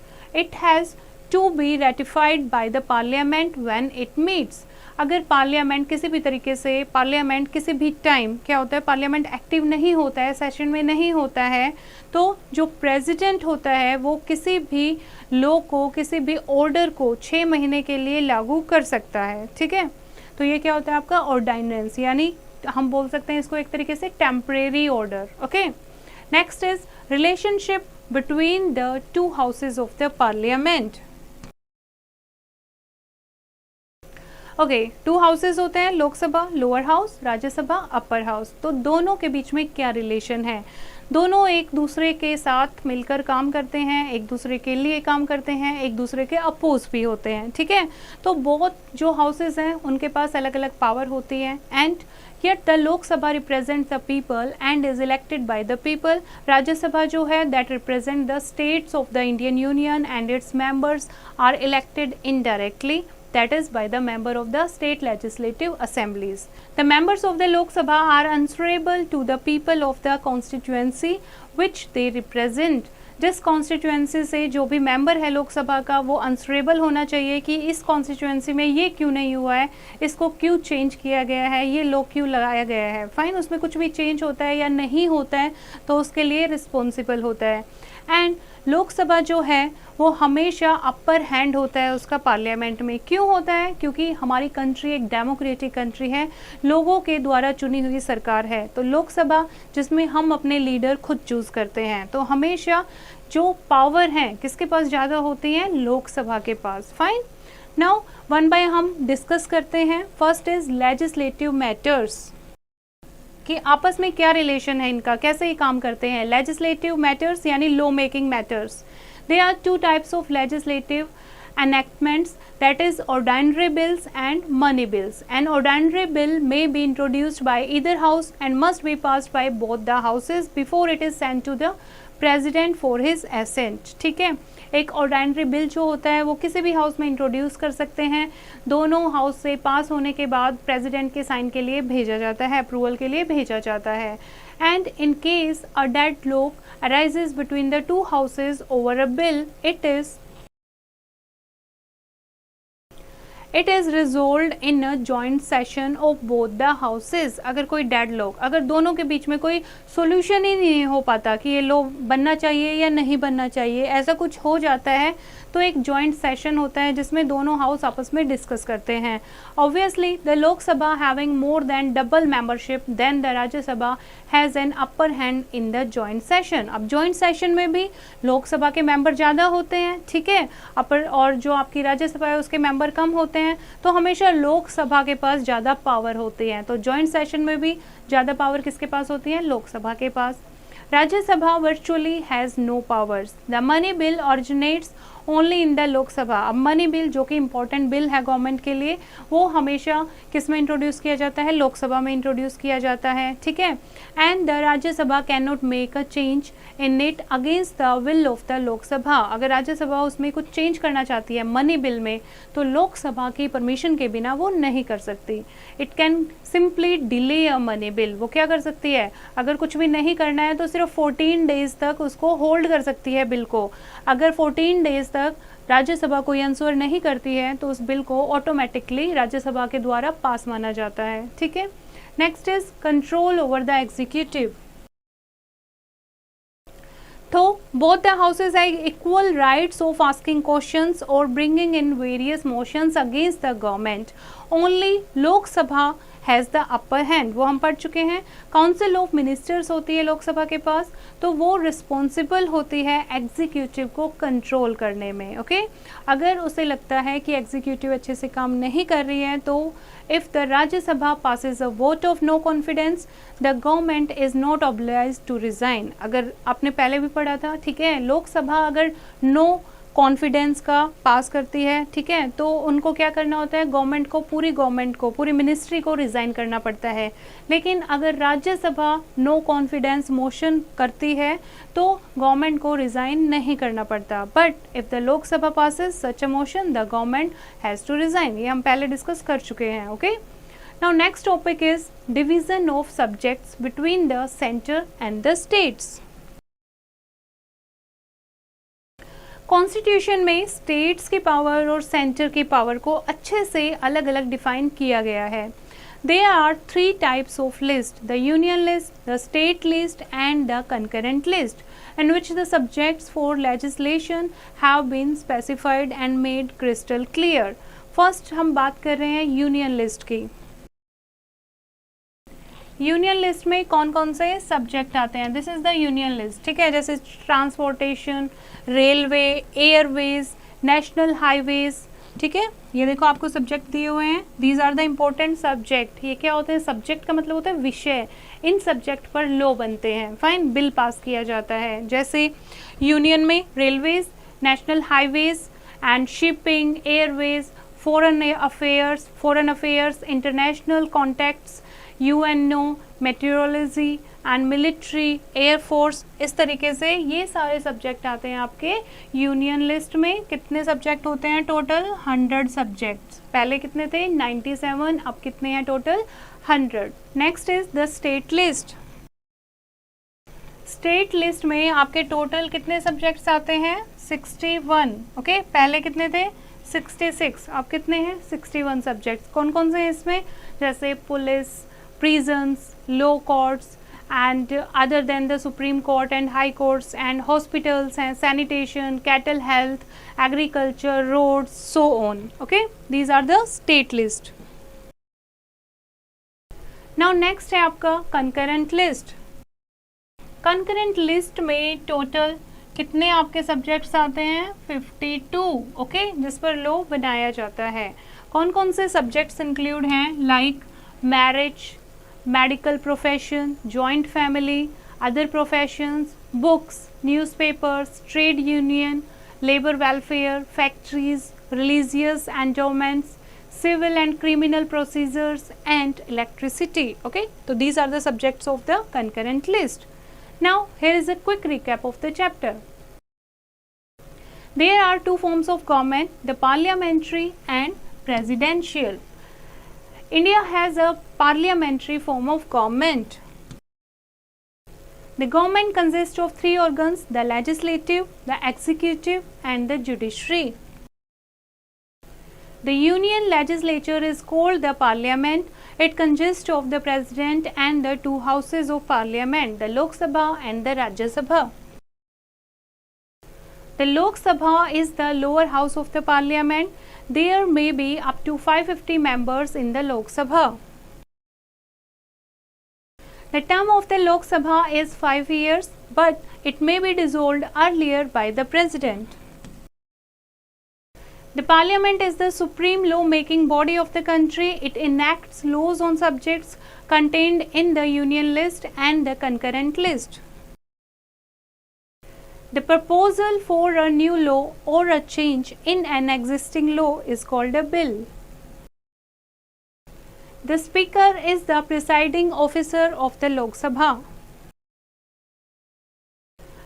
It has to be ratified by the parliament when it meets. अगर पार्लियामेंट किसी भी तरीके से, पार्लियामेंट किसी भी टाइम क्या होता है, पार्लियामेंट एक्टिव नहीं होता है, सेशन में नहीं होता है, तो जो प्रेसिडेंट होता है वो किसी भी लॉ को, किसी भी ऑर्डर को 6 महीने के लिए लागू कर सकता है, ठीक है। तो ये क्या होता है आपका ऑर्डिनेंस, यानी हम बोल सकते हैं इसको एक तरीके से temporary order. Okay, next is relationship between the 2 houses of the parliament. Okay, 2 houses होते हैं, Lok Sabha lower house, Rajya Sabha upper house. तो दोनों के बीच में क्या रिलेशन है? दोनों एक दूसरे के साथ मिलकर काम करते हैं, एक दूसरे के लिए काम करते हैं, एक दूसरे के अपोज भी होते हैं, ठीक है। तो बहुत जो हाउसेज हैं उनके पास अलग अलग पावर होती है, and yet the Lok Sabha represents the people and is elected by the people. Rajya Sabha जो है that represent the states of the Indian Union and its members are elected indirectly, that is by the member of the state legislative assemblies. The members of the Lok Sabha are answerable to the people of the constituency which they represent. जिस कॉन्स्टिट्यूएंसी से जो भी मेंबर है लोकसभा का वो आंसरेबल होना चाहिए कि इस कॉन्स्टिट्यूएंसी में ये क्यों नहीं हुआ है, इसको क्यों चेंज किया गया है, ये लॉ क्यों लगाया गया है। फाइन, उसमें कुछ भी चेंज होता है या नहीं होता है तो उसके लिए रिस्पॉन्सिबल होता है। एंड लोकसभा जो है वो हमेशा अपर हैंड होता है उसका पार्लियामेंट में। क्यों होता है? क्योंकि हमारी कंट्री एक डेमोक्रेटिक कंट्री है, लोगों के द्वारा चुनी हुई सरकार है। तो लोकसभा जिसमें हम अपने लीडर खुद चूज करते हैं, तो हमेशा जो पावर हैं किसके पास ज़्यादा होती है? लोकसभा के पास। फाइन, नाउ वन बाय हम डिस्कस करते हैं। फर्स्ट इज लेजिस्लेटिव मैटर्स, कि आपस में क्या रिलेशन है इनका, कैसे ये काम करते हैं। लेजिस्लेटिव मैटर्स यानी law making matters. They are 2 types of legislative enactments, that is ordinary bills and money bills. An ordinary bill may be introduced by either house and must be passed by both the houses before it is sent to the president for his assent. ठीक है, एक ऑर्डिनरी बिल जो होता है वो किसी भी हाउस में इंट्रोड्यूस कर सकते हैं, दोनों हाउस से पास होने के बाद प्रेसिडेंट के साइन के लिए भेजा जाता है, अप्रूवल के लिए भेजा जाता है. And in case a deadlock arises between the two houses over a bill, it is resolved in a joint session of both the houses. अगर कोई डेडलॉक, अगर दोनों के बीच में कोई सोल्यूशन ही नहीं हो पाता कि ये लॉ बनना चाहिए या नहीं बनना चाहिए, ऐसा कुछ हो जाता है तो एक जॉइंट सेशन होता है जिसमें दोनों हाउस आपस में डिस्कस करते हैं. Obviously the Lok Sabha having more than double membership than the Rajya Sabha has an upper hand in the joint session. अब जॉइंट सेशन में भी लोकसभा के मेंबर ज़्यादा होते हैं, ठीक है, अपर, और जो आपकी राज्यसभा है उसके मेंबर कम होते हैं, तो हमेशा लोकसभा के पास ज़्यादा पावर होती है. तो जॉइंट सेशन में भी ज़्यादा पावर किसके पास होती है? लोकसभा के पास. Rajya Sabha virtually has no powers. The money bill originates only in the Lok Sabha. अब मनी बिल जो कि इंपॉर्टेंट बिल है गवर्नमेंट के लिए, वो हमेशा किस में इंट्रोड्यूस किया जाता है? लोकसभा में इंट्रोड्यूस किया जाता है, ठीक है. And the Rajya Sabha can not make a change in it against the will of the Lok Sabha. अगर राज्यसभा उसमें कुछ चेंज करना चाहती है मनी बिल में, तो लोकसभा की परमिशन के बिना वो नहीं कर सकती. It can simply delay a money bill. वो क्या कर सकती है? अगर कुछ भी नहीं करना है तो सिर्फ 14 डेज तक उसको होल्ड कर सकती है बिल को. अगर 14 डेज तक राज्यसभा कोई आंसर नहीं करती है तो उस बिल को ऑटोमेटिकली राज्यसभा के द्वारा पास माना जाता है, ठीक है. Next is control over the executive. तो both the houses have equal rights of asking questions or bringing in various motions against the government. Only Lok Sabha has the upper hand. वो हम पढ़ चुके हैं. काउंसिल ऑफ मिनिस्टर्स होती है लोकसभा के पास, तो वो रिस्पॉन्सिबल होती है एग्जीक्यूटिव को कंट्रोल करने में. ओके, अगर उसे लगता है कि एग्जीक्यूटिव अच्छे से काम नहीं कर रही है, तो if the Rajya Sabha passes a vote of no confidence the government is not obliged to resign. अगर आपने पहले भी पढ़ा था, ठीक है, लोकसभा अगर नो कॉन्फिडेंस का पास करती है, ठीक है, तो उनको क्या करना होता है? गवर्नमेंट को पूरी मिनिस्ट्री को रिज़ाइन करना पड़ता है. लेकिन अगर राज्यसभा नो कॉन्फिडेंस मोशन करती है तो गवर्नमेंट को रिज़ाइन नहीं करना पड़ता. But if the Lok Sabha passes such a motion the government has to resign. ये हम पहले डिस्कस कर चुके हैं. Okay, now next topic is division of subjects between the centre and the states. Constitution में स्टेट्स की पावर और सेंटर की पावर को अच्छे से अलग अलग डिफाइन किया गया है. There are 3 types of list: the union list, the state list and the concurrent list, in which the subjects for legislation have been specified and made crystal clear. First हम बात कर रहे हैं यूनियन लिस्ट की. यूनियन लिस्ट में कौन कौन से सब्जेक्ट आते हैं? This is the union list, ठीक है, जैसे transportation, railway, airways, national highways, ठीक है. ये देखो आपको सब्जेक्ट दिए हुए हैं. These are the important subject. ये क्या होते हैं? सब्जेक्ट का मतलब होता है विषय. इन सब्जेक्ट पर लॉ बनते हैं, फाइन, बिल पास किया जाता है. जैसे यूनियन में railways, national highways and shipping, Airways, foreign affairs, international contacts, UNO, metrology and military, air force. इस तरीके से ये सारे सब्जेक्ट आते हैं आपके यूनियन लिस्ट में. कितने सब्जेक्ट होते हैं टोटल? 100 सब्जेक्ट्स. पहले कितने थे? 97. अब कितने हैं total? 100. Next is the state list. State list में आपके टोटल कितने सब्जेक्ट्स आते हैं? 61. ओके, पहले कितने थे? 66. अब कितने हैं? 61 सब्जेक्ट्स. कौन कौन से हैं इसमें? जैसे police, prisons, law courts and other than the Supreme Court and High Courts and hospitals and sanitation, cattle health, agriculture, roads, so on. Okay, these are the state list. Now next है आपका concurrent list. concurrent list में total कितने आपके सब्जेक्ट्स आते हैं? 52. ओके, जिस पर लॉ बनाया जाता है. कौन कौन से सब्जेक्ट्स इंक्लूड हैं? Like marriage, medical profession, joint family, other professions, books, newspapers, trade union, labour welfare, factories, religious endowments, civil and criminal procedures, and electricity. Okay, so these are the subjects of the concurrent list. Now here is a quick recap of the chapter. There are two forms of government, the parliamentary and presidential. India has a parliamentary form of government. The government consists of three organs, the legislative, the executive, and the judiciary. The union legislature is called the parliament. It consists of the president and the two houses of parliament, the Lok Sabha and the Rajya Sabha. The Lok Sabha is the lower house of the parliament. There may be up to 550 members in the Lok Sabha. The term of the Lok Sabha is 5 years, but it may be dissolved earlier by the president. The parliament is the supreme law-making body of the country. It enacts laws on subjects contained in the union list and the concurrent list. The proposal for a new law or a change in an existing law is called a bill. The Speaker is the presiding officer of the Lok Sabha.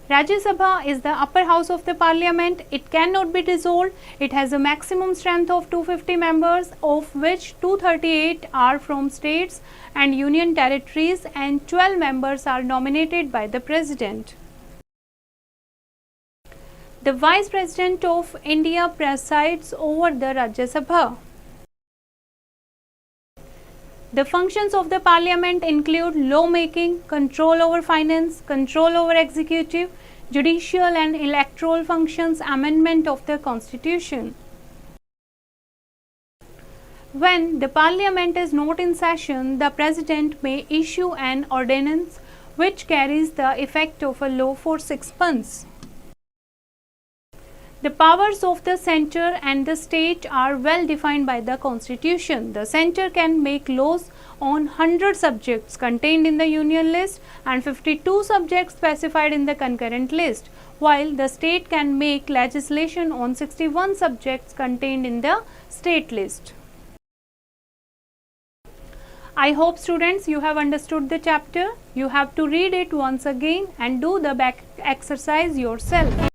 Rajya Sabha is the upper house of the parliament. It cannot be dissolved. It has a maximum strength of 250 members, of which 238 are from states and union territories, and 12 members are nominated by the president. The Vice President of India presides over the Rajya Sabha. The functions of the parliament include law-making, control over finance, control over executive, judicial and electoral functions, amendment of the constitution. When the parliament is not in session, the president may issue an ordinance which carries the effect of a law for 6 months. The powers of the centre and the state are well defined by the constitution. The centre can make laws on 100 subjects contained in the union list and 52 subjects specified in the concurrent list, while the state can make legislation on 61 subjects contained in the state list. I hope students you have understood the chapter. You have to read it once again and do the back exercise yourself.